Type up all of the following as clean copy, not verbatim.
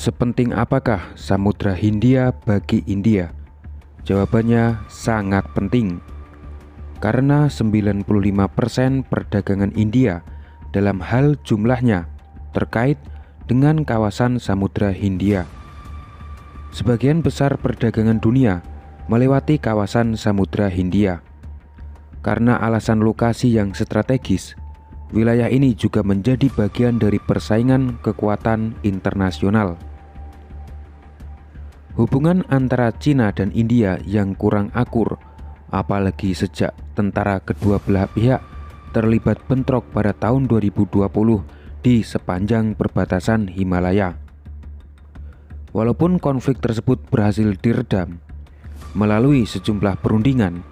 Sepenting apakah Samudra Hindia bagi India? Jawabannya sangat penting. Karena 95% perdagangan India dalam hal jumlahnya terkait dengan kawasan Samudra Hindia. Sebagian besar perdagangan dunia melewati kawasan Samudra Hindia. Karena alasan lokasi yang strategis, wilayah ini juga menjadi bagian dari persaingan kekuatan internasional. Hubungan antara Cina dan India yang kurang akur, apalagi sejak tentara kedua belah pihak terlibat bentrok pada tahun 2020 di sepanjang perbatasan Himalaya. Walaupun konflik tersebut berhasil diredam melalui sejumlah perundingan,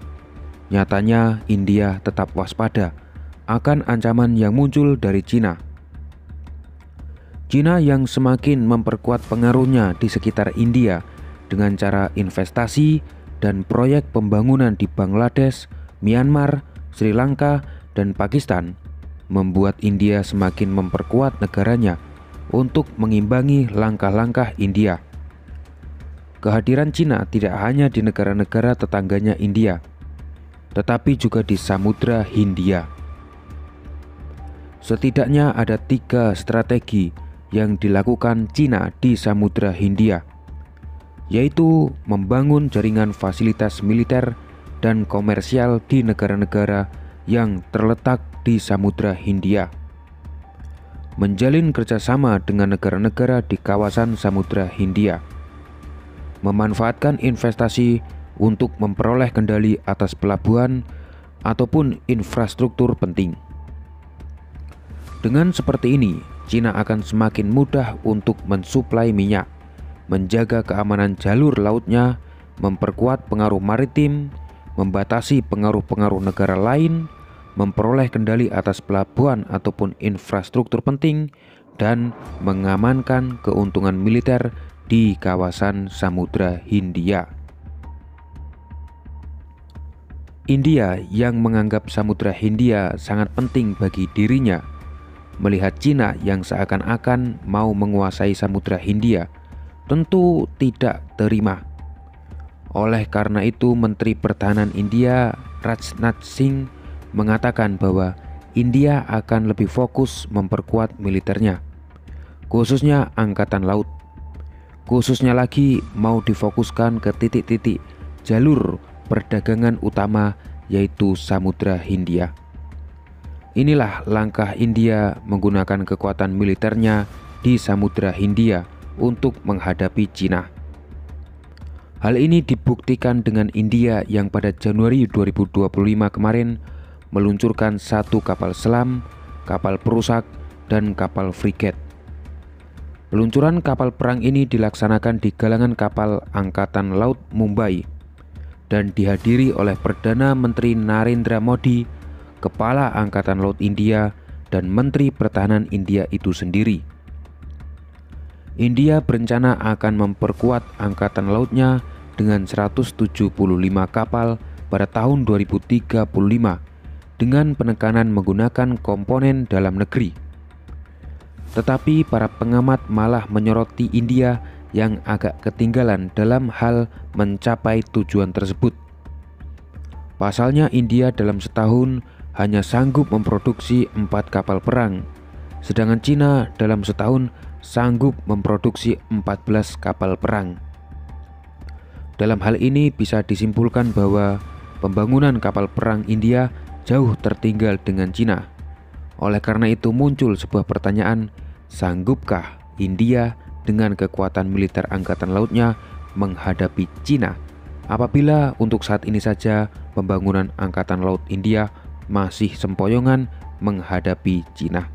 nyatanya India tetap waspada akan ancaman yang muncul dari Cina. Cina yang semakin memperkuat pengaruhnya di sekitar India dengan cara investasi dan proyek pembangunan di Bangladesh, Myanmar, Sri Lanka, dan Pakistan membuat India semakin memperkuat negaranya untuk mengimbangi langkah-langkah India. Kehadiran Cina tidak hanya di negara-negara tetangganya India, tetapi juga di Samudra Hindia. Setidaknya ada 3 strategi yang dilakukan Cina di Samudra Hindia, yaitu membangun jaringan fasilitas militer dan komersial di negara-negara yang terletak di Samudra Hindia, menjalin kerjasama dengan negara-negara di kawasan Samudra Hindia, memanfaatkan investasi untuk memperoleh kendali atas pelabuhan ataupun infrastruktur penting. Dengan seperti ini, Cina akan semakin mudah untuk mensuplai minyak, menjaga keamanan jalur lautnya, memperkuat pengaruh maritim, membatasi pengaruh-pengaruh negara lain, memperoleh kendali atas pelabuhan ataupun infrastruktur penting, dan mengamankan keuntungan militer di kawasan Samudra Hindia. India yang menganggap Samudra Hindia sangat penting bagi dirinya, melihat Cina yang seakan-akan mau menguasai Samudra Hindia, tentu tidak terima. Oleh karena itu, Menteri Pertahanan India Rajnath Singh mengatakan bahwa India akan lebih fokus memperkuat militernya, khususnya angkatan laut. Khususnya lagi mau difokuskan ke titik-titik jalur perdagangan utama, yaitu Samudra Hindia. Inilah langkah India menggunakan kekuatan militernya di Samudra Hindia untuk menghadapi Cina. Hal ini dibuktikan dengan India yang pada Januari 2025 kemarin meluncurkan 1 kapal selam, kapal perusak, dan kapal frigat. Peluncuran kapal perang ini dilaksanakan di galangan kapal Angkatan Laut Mumbai dan dihadiri oleh Perdana Menteri Narendra Modi, Kepala Angkatan Laut India, dan Menteri Pertahanan India itu sendiri. India berencana akan memperkuat angkatan lautnya dengan 175 kapal pada tahun 2035 dengan penekanan menggunakan komponen dalam negeri. Tetapi para pengamat malah menyoroti India yang agak ketinggalan dalam hal mencapai tujuan tersebut. Pasalnya India dalam setahun hanya sanggup memproduksi 4 kapal perang, sedangkan Cina dalam setahun sanggup memproduksi 14 kapal perang. Dalam hal ini bisa disimpulkan bahwa pembangunan kapal perang India jauh tertinggal dengan Cina. Oleh karena itu muncul sebuah pertanyaan, sanggupkah India dengan kekuatan militer angkatan lautnya menghadapi Cina apabila untuk saat ini saja pembangunan angkatan laut India masih sempoyongan menghadapi Cina?